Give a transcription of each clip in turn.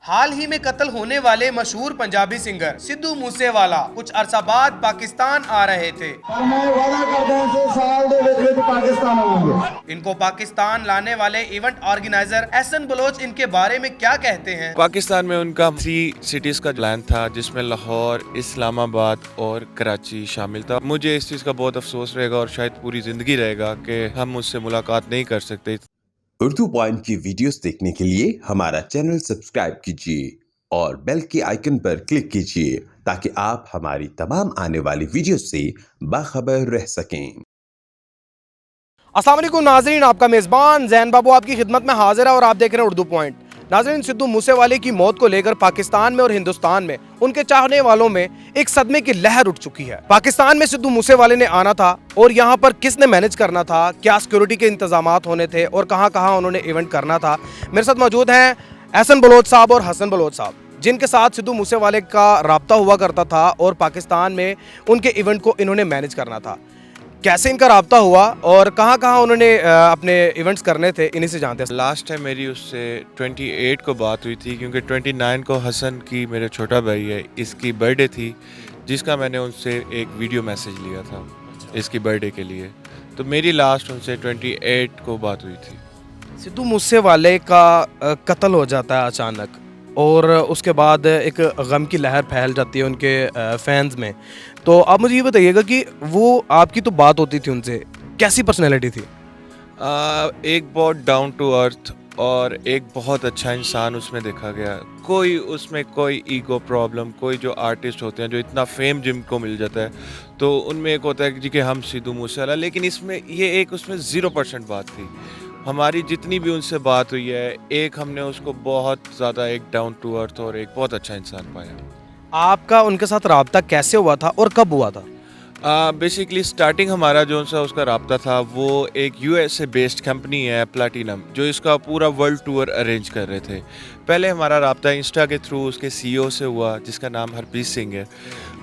हाल ही में कत्ल होने वाले मशहूर पंजाबी सिंगर सिद्धू मूसेवाला कुछ अरसा बाद पाकिस्तान आ रहे थे। इनको पाकिस्तान लाने वाले इवेंट ऑर्गेनाइजर एहसन बलोच इनके बारे में क्या कहते हैं? पाकिस्तान में उनका 3 सिटीज का प्लान था, जिसमें लाहौर, इस्लामाबाद और कराची शामिल था। मुझे इस चीज़ का बहुत अफसोस रहेगा और शायद पूरी ज़िंदगी रहेगा कि हम उससे मुलाकात नहीं कर सकते। उर्दू पॉइंट की वीडियोस देखने के लिए हमारा चैनल सब्सक्राइब कीजिए और बेल के आइकन पर क्लिक कीजिए ताकि आप हमारी तमाम आने वाली वीडियो से बाखबर रह सकें। अस्सलाम वालेकुम नाज़रीन, आपका मेज़बान जैन बाबू आपकी खिदमत में हाजिर है और आप देख रहे हैं उर्दू पॉइंट। नाज़रीन, सिद्धू मूसेवाले की मौत को लेकर पाकिस्तान में और हिंदुस्तान में उनके चाहने वालों में एक सदमे की लहर उठ चुकी है। पाकिस्तान में सिद्धू मूसेवाले ने आना था और यहाँ पर किसने मैनेज करना था, क्या सिक्योरिटी के इंतजामात होने थे और कहाँ कहाँ उन्होंने इवेंट करना था। मेरे साथ मौजूद हैं एहसन बलोच साहब और हसन बलोच साहब, जिनके साथ सिद्धू मूसेवाले का राब्ता हुआ करता था और पाकिस्तान में उनके इवेंट को इन्होंने मैनेज करना था। कैसे इनका राब्ता हुआ और कहाँ कहाँ उन्होंने अपने इवेंट्स करने थे, इन्हीं से जानते हैं। लास्ट टाइम मेरी उससे 28 को बात हुई थी, क्योंकि 29 को हसन की, मेरे छोटा भाई है, इसकी बर्थडे थी, जिसका मैंने उनसे एक वीडियो मैसेज लिया था इसकी बर्थडे के लिए। तो मेरी लास्ट उनसे 28 को बात हुई थी। सिद्धू मूसेवाले का कत्ल हो जाता है अचानक और उसके बाद एक गम की लहर फैल जाती है उनके फैंस में। तो आप मुझे ये बताइएगा कि वो आपकी तो बात होती थी उनसे, कैसी पर्सनैलिटी थी? एक बहुत डाउन टू अर्थ और एक बहुत अच्छा इंसान उसमें देखा गया। कोई उसमें कोई ईगो प्रॉब्लम, कोई जो आर्टिस्ट होते हैं जो इतना फेम जिनको मिल जाता है, तो उनमें एक होता है कि जी कि हम सिद्धू मूसेवाला, लेकिन इसमें ये एक उसमें 0% बात थी। हमारी जितनी भी उनसे बात हुई है, एक हमने उसको बहुत ज़्यादा एक डाउन टू अर्थ और एक बहुत अच्छा इंसान पाया। आपका उनके साथ राब्ता कैसे हुआ था और कब हुआ था? बेसिकली स्टार्टिंग हमारा जो सा उसका राब्ता था, वो एक यूएसए बेस्ड कंपनी है प्लैटिनम, जो इसका पूरा वर्ल्ड टूर अरेंज कर रहे थे। पहले हमारा राब्ता इंस्टा के थ्रू उसके सीईओ से हुआ, जिसका नाम हरप्रीत सिंह है।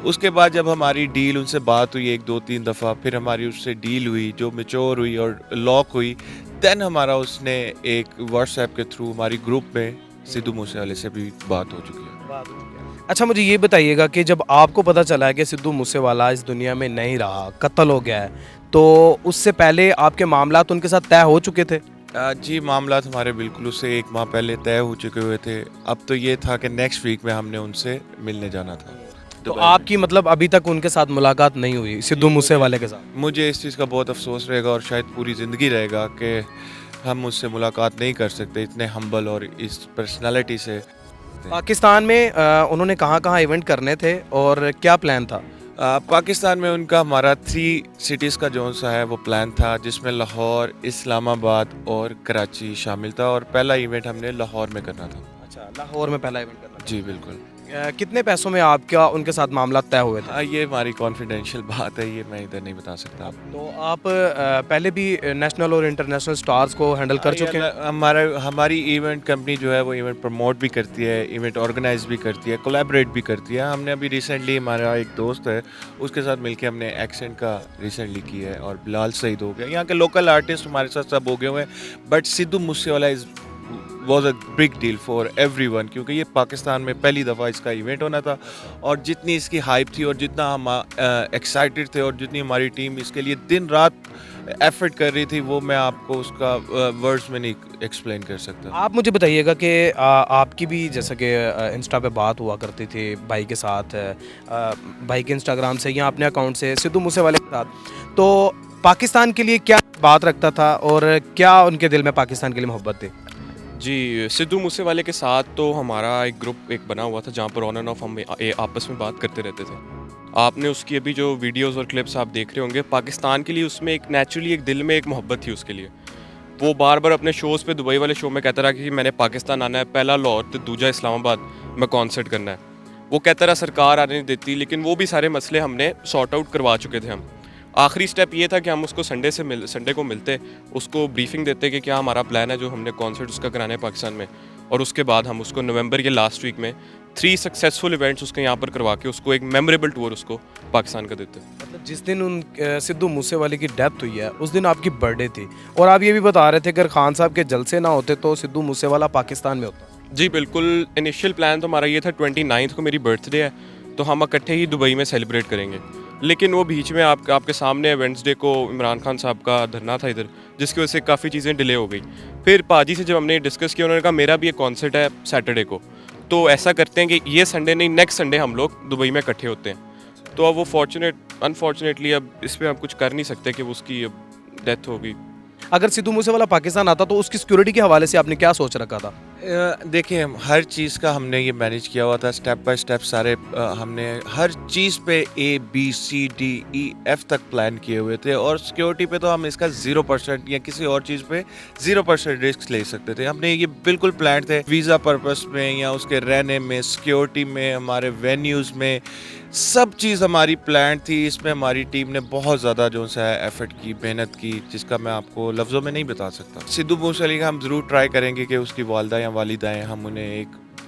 उसके बाद जब हमारी डील उनसे बात हुई 1-2-3 दफ़ा, फिर हमारी उससे डील हुई जो मैच्योर हुई और लॉक हुई, देन हमारा उसने एक व्हाट्सएप के थ्रू हमारी ग्रुप में सिद्धू मूसेवाले से भी बात हो चुकी है। अच्छा, मुझे ये बताइएगा कि जब आपको पता चला है कि सिद्धू मूसेवाला इस दुनिया में नहीं रहा, कत्ल हो गया है, तो उससे पहले आपके मामलात उनके साथ तय हो चुके थे? जी, मामलात हमारे बिल्कुल उससे 1 माह पहले तय हो चुके हुए थे। अब तो ये था कि नेक्स्ट वीक में हमने उनसे मिलने जाना था। तो आपकी मतलब अभी तक उनके साथ मुलाकात नहीं हुई सिद्धू मूसेवाले के साथ? मुझे इस चीज़ का बहुत अफसोस रहेगा और शायद पूरी ज़िंदगी रहेगा कि हम उससे मुलाकात नहीं कर सकते, इतने हम्बल और इस पर्सनालिटी से। पाकिस्तान में उन्होंने कहाँ कहाँ इवेंट करने थे और क्या प्लान था? पाकिस्तान में उनका हमारा 3 सिटीज़ का जो सा है वो प्लान था, जिसमें लाहौर, इस्लामाबाद और कराची शामिल था, और पहला इवेंट हमने लाहौर में करना था। अच्छा, लाहौर में पहला इवेंट करना था। जी बिल्कुल। कितने पैसों में आपका उनके साथ मामला तय हुए थे? ये हमारी कॉन्फिडेंशियल बात है, ये मैं इधर नहीं बता सकता आप। तो आप पहले भी नेशनल और इंटरनेशनल स्टार्स को हैंडल कर चुके हैं? हमारी इवेंट कंपनी जो है वो इवेंट प्रमोट भी करती है, इवेंट ऑर्गेनाइज भी करती है, कोलैबोरेट भी करती है। हमने अभी रिसेंटली, हमारा एक दोस्त है, उसके साथ मिलके हमने एक्सेंट का रिसेंटली किया है, और बिलाल सईद हो गया। यहाँ के लोकल आर्टिस्ट हमारे साथ सब हो गए हुए हैं, but Sidhu Moosewala was a big deal for everyone, क्योंकि ये पाकिस्तान में पहली दफ़ा इसका इवेंट होना था, और जितनी इसकी हाइप थी और जितना हम एक्साइटेड थे और जितनी हमारी टीम इसके लिए दिन रात एफर्ट कर रही थी, वो मैं आपको उसका वर्ड्स में नहीं एक्सप्लेन कर सकता। आप मुझे बताइएगा कि आपकी भी जैसे कि इंस्टा पे बात हुआ करती थी भाई के साथ, भाई के इंस्टाग्राम से या अपने अकाउंट से सिद्धू मूसेवाले के साथ, तो पाकिस्तान के लिए क्या बात रखता था और क्या उनके दिल में पाकिस्तान के लिए मोहब्बत थी? जी, सिद्धू मूसेवाले के साथ तो हमारा एक ग्रुप बना हुआ था, जहाँ पर ऑन एंड ऑफ हम आपस में बात करते रहते थे। आपने उसकी अभी जो वीडियोस और क्लिप्स आप देख रहे होंगे, पाकिस्तान के लिए उसमें एक नेचुरली एक दिल में एक मोहब्बत थी उसके लिए। वो बार बार अपने शोज़ पे, दुबई वाले शो में कहता रहा कि मैंने पाकिस्तान आना है, पहला लाहौर तो दूजा इस्लामाबाद में कॉन्सर्ट करना है। वो कहता रहा सरकार आने नहीं देती, लेकिन वो भी सारे मसले हमने सॉर्ट आउट करवा चुके थे हम। आखिरी स्टेप ये था कि हम उसको संडे को मिलते, उसको ब्रीफिंग देते कि क्या हमारा प्लान है जो हमने कॉन्सर्ट उसका कराना है पाकिस्तान में, और उसके बाद हम उसको नवंबर के लास्ट वीक में 3 सक्सेसफुल इवेंट्स उसके यहाँ पर करवा के उसको एक मेमोरेबल टूर उसको पाकिस्तान का देते। मतलब जिस दिन उन सिद्धू मूसेवाले की डेथ हुई है उस दिन आपकी बर्थडे थी, और आप ये भी बता रहे थे अगर खान साहब के जलसे ना होते तो सिद्धू मूसेवाला पाकिस्तान में होता। जी बिल्कुल, इनिशियल प्लान तो हमारा ये था 29th को मेरी बर्थडे है, तो हम इकट्ठे ही दुबई में सेलिब्रेट करेंगे। लेकिन वो बीच में आपके सामने वेडनेसडे को इमरान खान साहब का धरना था इधर, जिसकी वजह से काफ़ी चीज़ें डिले हो गई। फिर पाजी से जब हमने डिस्कस किया, उन्होंने कहा मेरा भी एक कॉन्सर्ट है सैटरडे को, तो ऐसा करते हैं कि ये संडे नहीं नेक्स्ट संडे हम लोग दुबई में इकट्ठे होते हैं। तो अब वो अनफॉर्चुनेटली अब इस पे हम कुछ कर नहीं सकते कि उसकी अब डेथ हो गई। अगर सिद्धू मूसेवाला पाकिस्तान आता तो उसकी सिक्योरिटी के हवाले से आपने क्या सोच रखा था? देखिए, हम हर चीज़ का हमने ये मैनेज किया हुआ था स्टेप बाय स्टेप। सारे हमने हर चीज़ पे ABCDEF तक प्लान किए हुए थे, और सिक्योरिटी पे तो हम इसका 0% या किसी और चीज़ पे 0% रिस्क ले सकते थे। हमने ये बिल्कुल प्लान थे, वीज़ा पर्पस में या उसके रहने में, सिक्योरिटी में, हमारे वेन्यूज़ में, सब चीज़ हमारी प्लान थी। इसमें हमारी टीम ने बहुत ज़्यादा जो है एफर्ट की, मेहनत की, जिसका मैं आपको लफ्ज़ों में नहीं बता सकता। सिद्धू मूसेवाला का हम ज़रूर ट्राई करेंगे कि उसकी वालिदा या वालिदाएँ, हम उन्हें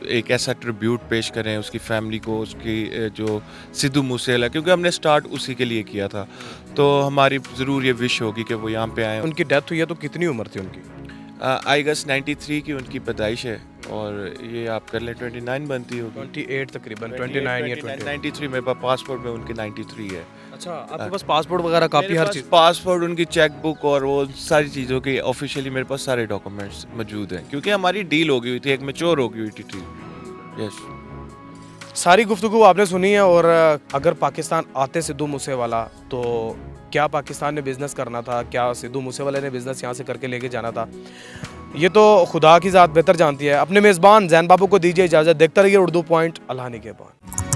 एक ऐसा ट्रिब्यूट पेश करें उसकी फैमिली को, उसकी जो सिद्धू मूसेवाला, क्योंकि हमने स्टार्ट उसी के लिए किया था। तो हमारी ज़रूर ये विश होगी कि वो यहाँ पे आएँ। उनकी डेथ हुई है तो कितनी उम्र थी उनकी? आई गेस 93 की उनकी पैदाइश है, और ये आप कर लें 29 बनती होगी। 28 तकरीबन, 29 या 28। 93 मेरे पास पासपोर्ट में उनकी 93 है। अच्छा, आपके पास पासपोर्ट वगैरह कापी हर चीज़? पासपोर्ट, उनकी चेक बुक और वो सारी चीज़ों की ऑफिशियली मेरे पास सारे डॉक्यूमेंट्स मौजूद हैं, क्योंकि हमारी डील हो गई हुई थी, एक मैच्योर हो गई हुई थी। यस। सारी गुफ्तगू आपने सुनी है। और अगर पाकिस्तान आते सिद्धू मूसेवाला तो क्या पाकिस्तान ने बिज़नेस करना था, क्या सिद्धू मूसेवाला ने बिज़नेस यहाँ से करके लेके जाना था, ये तो खुदा की ज़ात बेहतर जानती है। अपने मेज़बान जैन बाबू को दीजिए इजाज़त। देखते रहिए उर्दू पॉइंट। अल्लाह निगहबान।